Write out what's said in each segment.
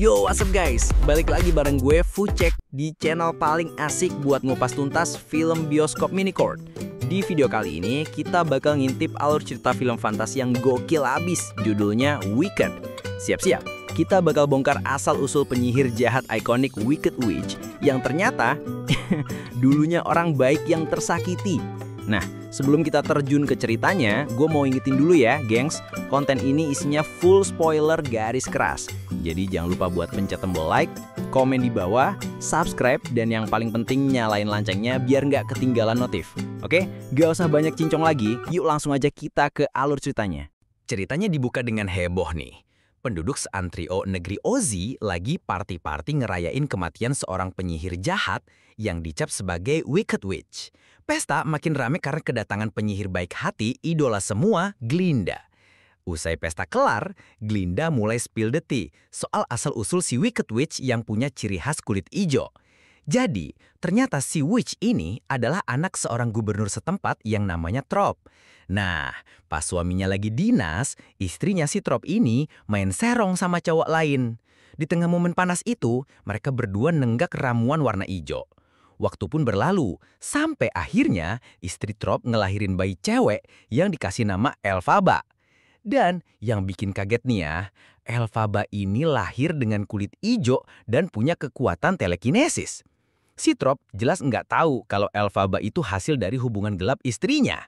Yo, what's up guys? Balik lagi bareng gue Fucek di channel paling asik buat ngupas tuntas film bioskop minicourt. Di video kali ini kita bakal ngintip alur cerita film fantasi yang gokil abis, judulnya Wicked. Siap-siap, kita bakal bongkar asal-usul penyihir jahat ikonik Wicked Witch yang ternyata dulunya orang baik yang tersakiti. Nah, sebelum kita terjun ke ceritanya, gue mau ingetin dulu ya, gengs. Konten ini isinya full spoiler garis keras. Jadi jangan lupa buat pencet tombol like, komen di bawah, subscribe, dan yang paling penting nyalain loncengnya biar nggak ketinggalan notif. Oke? Gak usah banyak cincong lagi, yuk langsung aja kita ke alur ceritanya. Ceritanya dibuka dengan heboh nih. Penduduk seantrio negeri Ozi lagi party-party ngerayain kematian seorang penyihir jahat yang dicap sebagai Wicked Witch. Pesta makin rame karena kedatangan penyihir baik hati idola semua, Glinda. Usai pesta kelar, Glinda mulai spill the tea soal asal-usul si Wicked Witch yang punya ciri khas kulit ijo. Jadi, ternyata si Witch ini adalah anak seorang gubernur setempat yang namanya Trop. Nah, pas suaminya lagi dinas, istrinya si Trop ini main serong sama cowok lain. Di tengah momen panas itu, mereka berdua nenggak ramuan warna ijo. Waktu pun berlalu, sampai akhirnya istri Trop ngelahirin bayi cewek yang dikasih nama Elphaba. Dan yang bikin kaget nih ya, Elphaba ini lahir dengan kulit ijo dan punya kekuatan telekinesis. Si Trop jelas nggak tahu kalau Elphaba itu hasil dari hubungan gelap istrinya.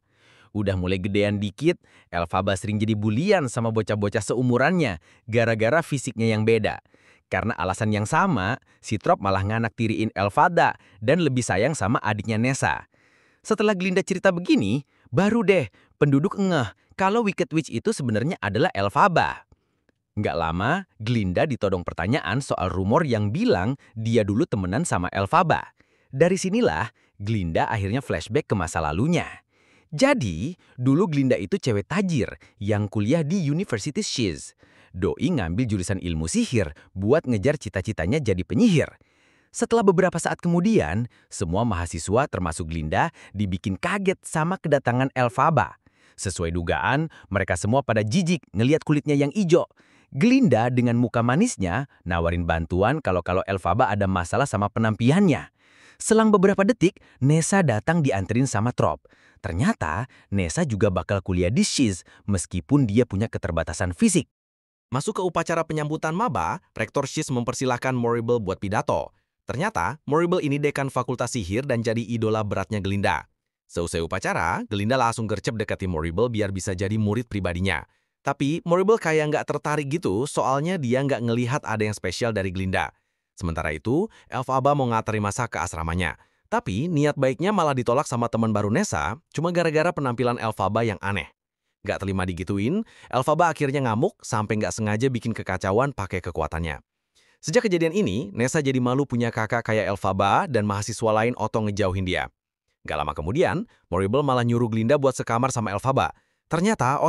Udah mulai gedean dikit, Elphaba sering jadi bulian sama bocah-bocah seumurannya gara-gara fisiknya yang beda. Karena alasan yang sama, si Trop malah nganak-tiriin Elphaba dan lebih sayang sama adiknya Nessa. Setelah Glinda cerita begini, baru deh penduduk ngeh kalau Wicked Witch itu sebenarnya adalah Elphaba. Nggak lama, Glinda ditodong pertanyaan soal rumor yang bilang dia dulu temenan sama Elphaba. Dari sinilah, Glinda akhirnya flashback ke masa lalunya. Jadi, dulu Glinda itu cewek tajir yang kuliah di University Shiz. Doi ngambil jurusan ilmu sihir buat ngejar cita-citanya jadi penyihir. Setelah beberapa saat kemudian, semua mahasiswa termasuk Glinda dibikin kaget sama kedatangan Elphaba. Sesuai dugaan, mereka semua pada jijik ngelihat kulitnya yang ijo. Glinda dengan muka manisnya nawarin bantuan kalau Elphaba ada masalah sama penampiannya. Selang beberapa detik, Nessa datang dianterin sama Trop. Ternyata, Nessa juga bakal kuliah di Shiz meskipun dia punya keterbatasan fisik. Masuk ke upacara penyambutan maba, Rektor Shiz mempersilahkan Morrible buat pidato. Ternyata, Morrible ini dekan fakultas sihir dan jadi idola beratnya Glinda. Seusai upacara, Glinda langsung gercep dekati Morrible biar bisa jadi murid pribadinya. Tapi, Morrible kayak nggak tertarik gitu soalnya dia nggak ngelihat ada yang spesial dari Glinda. Sementara itu, Elphaba mau nganterin masa ke asramanya. Tapi, niat baiknya malah ditolak sama teman baru Nessa, cuma gara-gara penampilan Elphaba yang aneh. Nggak terima digituin, Elphaba akhirnya ngamuk sampai nggak sengaja bikin kekacauan pakai kekuatannya. Sejak kejadian ini, Nessa jadi malu punya kakak kayak Elphaba dan mahasiswa lain otong ngejauhin dia. Gak lama kemudian, Morrible malah nyuruh Glinda buat sekamar sama Elphaba. Ternyata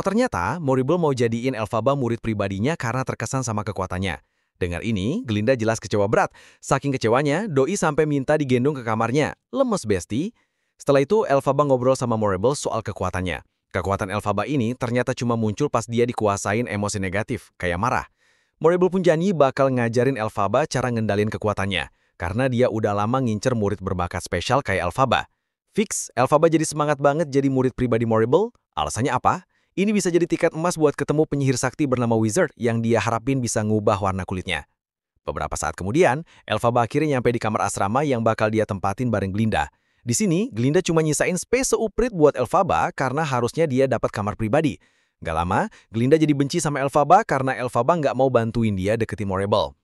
Morrible mau jadiin Elphaba murid pribadinya karena terkesan sama kekuatannya. Dengar ini, Glinda jelas kecewa berat. Saking kecewanya, doi sampai minta digendong ke kamarnya. Lemes besti. Setelah itu, Elphaba ngobrol sama Morrible soal kekuatannya. Kekuatan Elphaba ini ternyata cuma muncul pas dia dikuasain emosi negatif, kayak marah. Morrible pun janji bakal ngajarin Elphaba cara ngendalin kekuatannya, karena dia udah lama ngincer murid berbakat spesial kayak Elphaba. Fix, Elphaba jadi semangat banget jadi murid pribadi Morrible. Alasannya apa? Ini bisa jadi tiket emas buat ketemu penyihir sakti bernama Wizard yang dia harapin bisa ngubah warna kulitnya. Beberapa saat kemudian, Elphaba akhirnya nyampe di kamar asrama yang bakal dia tempatin bareng Glinda. Di sini, Glinda cuma nyisain space seuprit buat Elphaba karena harusnya dia dapat kamar pribadi. Gak lama, Glinda jadi benci sama Elphaba karena Elphaba nggak mau bantuin dia deketin Morrible.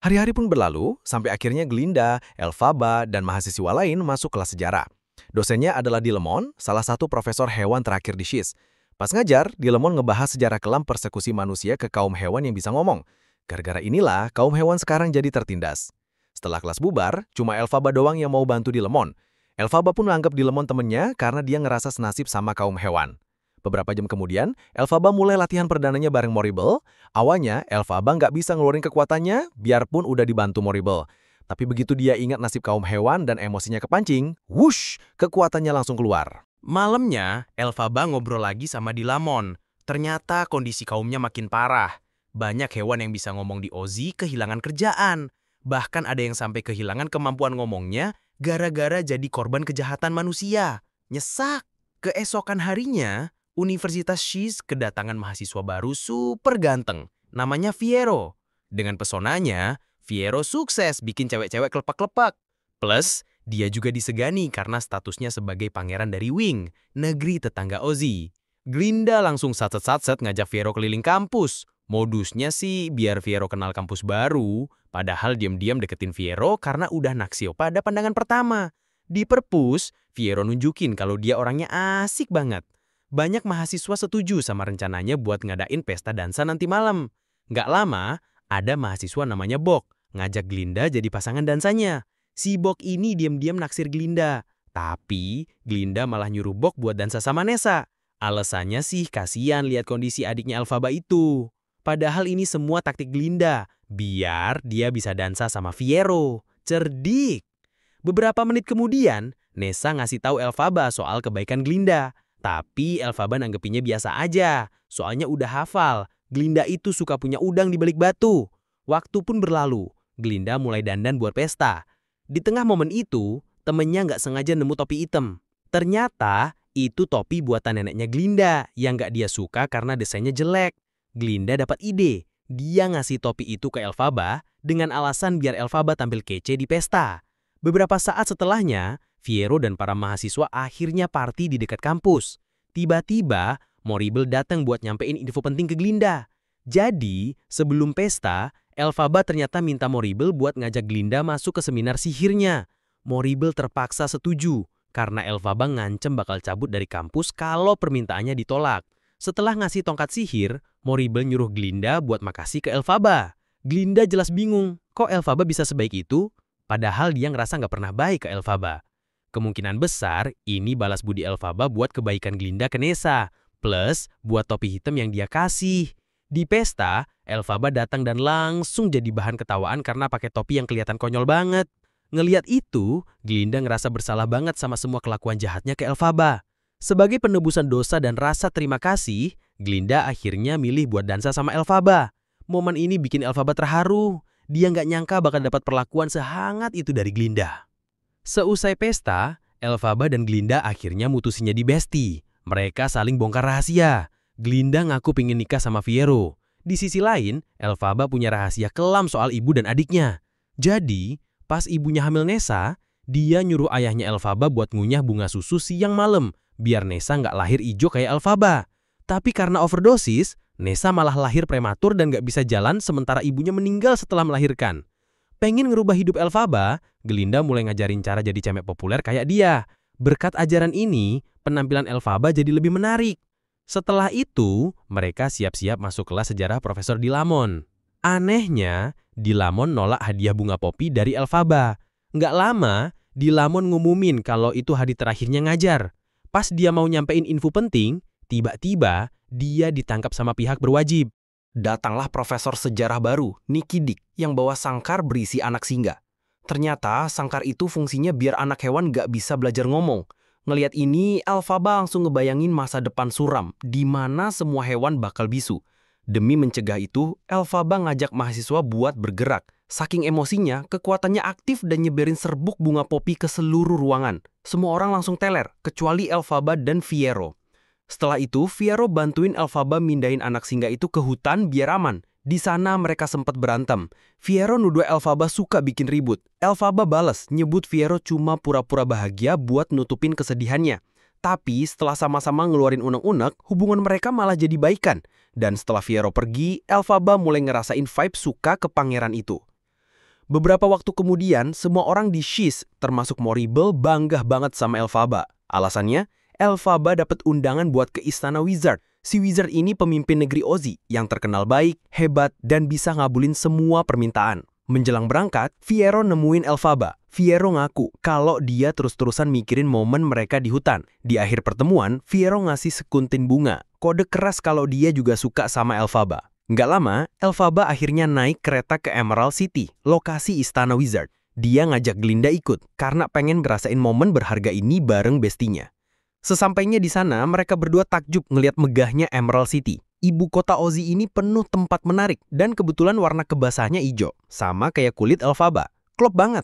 Hari-hari pun berlalu, sampai akhirnya Glinda, Elphaba, dan mahasiswa lain masuk kelas sejarah. Dosennya adalah Dilemon, salah satu profesor hewan terakhir di Shiz. Pas ngajar, Dilemon ngebahas sejarah kelam persekusi manusia ke kaum hewan yang bisa ngomong. Gara-gara inilah, kaum hewan sekarang jadi tertindas. Setelah kelas bubar, cuma Elphaba doang yang mau bantu Dilemon. Elphaba pun menganggap Dilemon temennya karena dia ngerasa senasib sama kaum hewan. Beberapa jam kemudian, Elphaba mulai latihan perdananya bareng Morrible. Awalnya, Elphaba nggak bisa ngeluarin kekuatannya, biarpun udah dibantu Morrible. Tapi begitu dia ingat nasib kaum hewan dan emosinya kepancing, wush, kekuatannya langsung keluar. Malamnya, Elphaba ngobrol lagi sama Dilemon. Ternyata kondisi kaumnya makin parah. Banyak hewan yang bisa ngomong di Ozzy kehilangan kerjaan. Bahkan ada yang sampai kehilangan kemampuan ngomongnya gara-gara jadi korban kejahatan manusia. Nyesak. Keesokan harinya, Universitas Shees kedatangan mahasiswa baru super ganteng. Namanya Fiero. Dengan pesonanya, Fiero sukses bikin cewek-cewek kelepak-kelepak. Plus, dia juga disegani karena statusnya sebagai pangeran dari Wing, negeri tetangga Ozzy. Glinda langsung satset-satset ngajak Fiero keliling kampus. Modusnya sih biar Fiero kenal kampus baru, padahal diam-diam deketin Fiero karena udah naksir pada pandangan pertama. Di perpus, Fiero nunjukin kalau dia orangnya asik banget. Banyak mahasiswa setuju sama rencananya buat ngadain pesta dansa nanti malam. Nggak lama, ada mahasiswa namanya Bok, ngajak Glinda jadi pasangan dansanya. Si Bok ini diam-diam naksir Glinda, tapi Glinda malah nyuruh Bok buat dansa sama Nessa. Alasannya sih kasihan lihat kondisi adiknya Elphaba itu. Padahal ini semua taktik Glinda, biar dia bisa dansa sama Fiero. Cerdik! Beberapa menit kemudian, Nessa ngasih tahu Elphaba soal kebaikan Glinda. Tapi Elphaba nanggepinnya biasa aja, soalnya udah hafal. Glinda itu suka punya udang di balik batu. Waktu pun berlalu, Glinda mulai dandan buat pesta. Di tengah momen itu, temennya nggak sengaja nemu topi hitam. Ternyata, itu topi buatan neneknya Glinda yang nggak dia suka karena desainnya jelek. Glinda dapat ide. Dia ngasih topi itu ke Elphaba dengan alasan biar Elphaba tampil kece di pesta. Beberapa saat setelahnya, Fiero dan para mahasiswa akhirnya party di dekat kampus. Tiba-tiba, Morrible datang buat nyampein info penting ke Glinda. Jadi, sebelum pesta, Elphaba ternyata minta Morrible buat ngajak Glinda masuk ke seminar sihirnya. Morrible terpaksa setuju, karena Elphaba ngancem bakal cabut dari kampus kalau permintaannya ditolak. Setelah ngasih tongkat sihir, Morrible nyuruh Glinda buat makasih ke Elphaba. Glinda jelas bingung, kok Elphaba bisa sebaik itu? Padahal dia ngerasa nggak pernah baik ke Elphaba. Kemungkinan besar, ini balas budi Elphaba buat kebaikan Glinda ke Nessa, plus buat topi hitam yang dia kasih. Di pesta, Elphaba datang dan langsung jadi bahan ketawaan karena pakai topi yang kelihatan konyol banget. Ngeliat itu, Glinda ngerasa bersalah banget sama semua kelakuan jahatnya ke Elphaba. Sebagai penebusan dosa dan rasa terima kasih, Glinda akhirnya milih buat dansa sama Elphaba. Momen ini bikin Elphaba terharu. Dia nggak nyangka bakal dapat perlakuan sehangat itu dari Glinda. Seusai pesta, Elphaba dan Glinda akhirnya mutusin jadi bestie. Mereka saling bongkar rahasia. Glinda ngaku pengen nikah sama Fiero. Di sisi lain, Elphaba punya rahasia kelam soal ibu dan adiknya. Jadi, pas ibunya hamil Nessa, dia nyuruh ayahnya Elphaba buat ngunyah bunga susu siang malam, biar Nessa nggak lahir ijo kayak Elphaba. Tapi karena overdosis, Nessa malah lahir prematur dan nggak bisa jalan sementara ibunya meninggal setelah melahirkan. Pengen ngerubah hidup Elphaba, Glinda mulai ngajarin cara jadi cemek populer kayak dia. Berkat ajaran ini, penampilan Elphaba jadi lebih menarik. Setelah itu, mereka siap-siap masuk kelas sejarah Profesor Dilamon. Anehnya, Dilamon nolak hadiah bunga popi dari Elphaba. Nggak lama, Dilamon ngumumin kalau itu hari terakhirnya ngajar. Pas dia mau nyampein info penting, tiba-tiba dia ditangkap sama pihak berwajib. Datanglah profesor sejarah baru, Nicky Dick, yang bawa sangkar berisi anak singa. Ternyata sangkar itu fungsinya biar anak hewan nggak bisa belajar ngomong. Ngelihat ini, Elphaba langsung ngebayangin masa depan suram, di mana semua hewan bakal bisu. Demi mencegah itu, Elphaba ngajak mahasiswa buat bergerak. Saking emosinya, kekuatannya aktif dan nyebarin serbuk bunga popi ke seluruh ruangan. Semua orang langsung teler, kecuali Elphaba dan Fiero. Setelah itu, Fiero bantuin Elphaba mindahin anak singa itu ke hutan biar aman. Di sana mereka sempat berantem. Fiero nuduh Elphaba suka bikin ribut. Elphaba balas, nyebut Fiero cuma pura-pura bahagia buat nutupin kesedihannya. Tapi setelah sama-sama ngeluarin unek-unek, hubungan mereka malah jadi baikan. Dan setelah Fiero pergi, Elphaba mulai ngerasain vibe suka ke pangeran itu. Beberapa waktu kemudian, semua orang di Shees, termasuk Morrible, bangga banget sama Elphaba. Alasannya, Elphaba dapat undangan buat ke Istana Wizard. Si Wizard ini pemimpin negeri Ozzy yang terkenal baik, hebat, dan bisa ngabulin semua permintaan. Menjelang berangkat, Fiero nemuin Elphaba. Fiero ngaku kalau dia terus-terusan mikirin momen mereka di hutan. Di akhir pertemuan, Fiero ngasih sekuntin bunga. Kode keras kalau dia juga suka sama Elphaba. Nggak lama, Elphaba akhirnya naik kereta ke Emerald City, lokasi Istana Wizard. Dia ngajak Glinda ikut, karena pengen ngerasain momen berharga ini bareng bestinya. Sesampainya di sana, mereka berdua takjub ngelihat megahnya Emerald City. Ibu kota Ozzy ini penuh tempat menarik dan kebetulan warna kebasahnya hijau, sama kayak kulit Elphaba. Klop banget.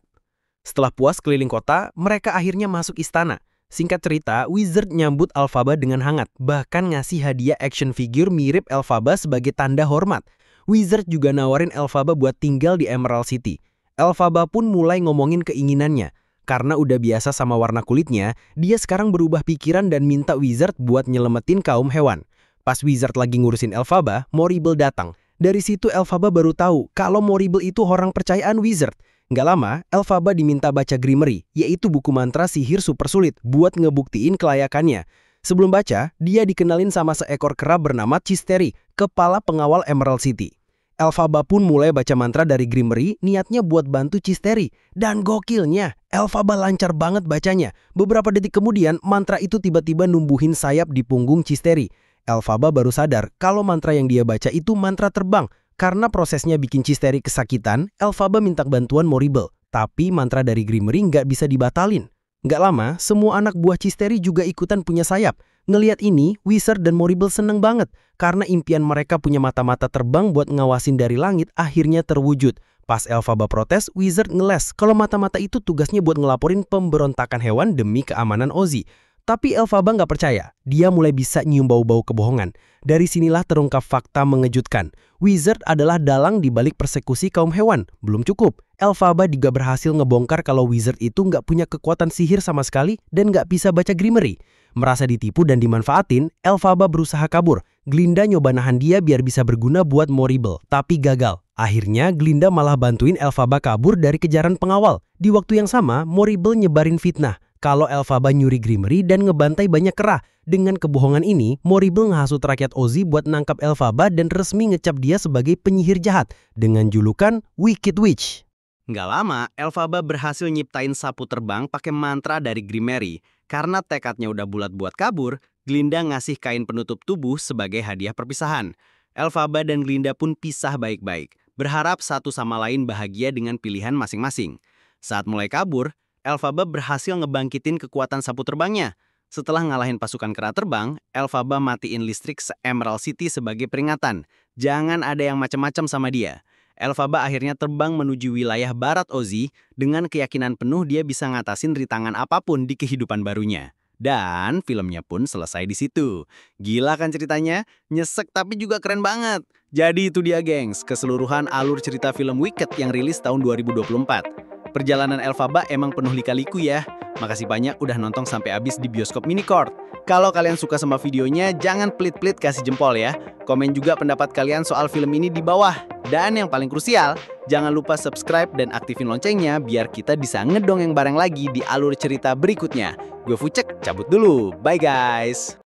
Setelah puas keliling kota, mereka akhirnya masuk istana. Singkat cerita, Wizard nyambut Elphaba dengan hangat, bahkan ngasih hadiah action figure mirip Elphaba sebagai tanda hormat. Wizard juga nawarin Elphaba buat tinggal di Emerald City. Elphaba pun mulai ngomongin keinginannya. Karena udah biasa sama warna kulitnya, dia sekarang berubah pikiran dan minta Wizard buat nyelamatin kaum hewan. Pas Wizard lagi ngurusin Elphaba, Moribel datang. Dari situ Elphaba baru tahu kalau Moribel itu orang percayaan Wizard. Nggak lama, Elphaba diminta baca Grimoire, yaitu buku mantra sihir super sulit buat ngebuktiin kelayakannya. Sebelum baca, dia dikenalin sama seekor kera bernama Chisteri, kepala pengawal Emerald City. Elphaba pun mulai baca mantra dari Grimoire, niatnya buat bantu Chisteri. Dan gokilnya, Elphaba lancar banget bacanya. Beberapa detik kemudian, mantra itu tiba-tiba numbuhin sayap di punggung Chisteri. Elphaba baru sadar kalau mantra yang dia baca itu mantra terbang. Karena prosesnya bikin Chisteri kesakitan, Elphaba minta bantuan Moribel. Tapi mantra dari Grimoire nggak bisa dibatalin. Nggak lama, semua anak buah Chisteri juga ikutan punya sayap. Ngeliat ini, Wizard dan Moribel seneng banget. Karena impian mereka punya mata-mata terbang buat ngawasin dari langit akhirnya terwujud. Pas Elphaba protes, Wizard ngeles kalau mata-mata itu tugasnya buat ngelaporin pemberontakan hewan demi keamanan Ozzy. Tapi Elphaba nggak percaya, dia mulai bisa nyium bau-bau kebohongan. Dari sinilah terungkap fakta mengejutkan. Wizard adalah dalang di balik persekusi kaum hewan. Belum cukup, Elphaba juga berhasil ngebongkar kalau Wizard itu nggak punya kekuatan sihir sama sekali dan nggak bisa baca Grimoire. Merasa ditipu dan dimanfaatin, Elphaba berusaha kabur. Glinda nyoba nahan dia biar bisa berguna buat Moribel, tapi gagal. Akhirnya, Glinda malah bantuin Elphaba kabur dari kejaran pengawal. Di waktu yang sama, Moribel nyebarin fitnah kalau Elphaba nyuri Grimoire dan ngebantai banyak kera. Dengan kebohongan ini, Moribel ngehasut rakyat Ozzy buat nangkap Elphaba dan resmi ngecap dia sebagai penyihir jahat dengan julukan Wicked Witch. Nggak lama, Elphaba berhasil nyiptain sapu terbang pakai mantra dari Grimoire. Karena tekadnya udah bulat buat kabur, Glinda ngasih kain penutup tubuh sebagai hadiah perpisahan. Elphaba dan Glinda pun pisah baik-baik, berharap satu sama lain bahagia dengan pilihan masing-masing. Saat mulai kabur, Elphaba berhasil ngebangkitin kekuatan sapu terbangnya. Setelah ngalahin pasukan kera terbang, Elphaba matiin listrik Emerald City sebagai peringatan. Jangan ada yang macam-macam sama dia. Elphaba akhirnya terbang menuju wilayah barat Ozzy dengan keyakinan penuh dia bisa ngatasin rintangan apapun di kehidupan barunya. Dan filmnya pun selesai di situ. Gila kan ceritanya? Nyesek tapi juga keren banget. Jadi itu dia gengs, keseluruhan alur cerita film Wicked yang rilis tahun 2024. Perjalanan Elphaba emang penuh lika-liku ya. Makasih banyak udah nonton sampai habis di Bioskop Minicourt. Kalau kalian suka sama videonya, jangan pelit-pelit kasih jempol ya. Komen juga pendapat kalian soal film ini di bawah. Dan yang paling krusial, jangan lupa subscribe dan aktifin loncengnya biar kita bisa ngedongeng bareng lagi di alur cerita berikutnya. Gue Fucek, cabut dulu. Bye guys!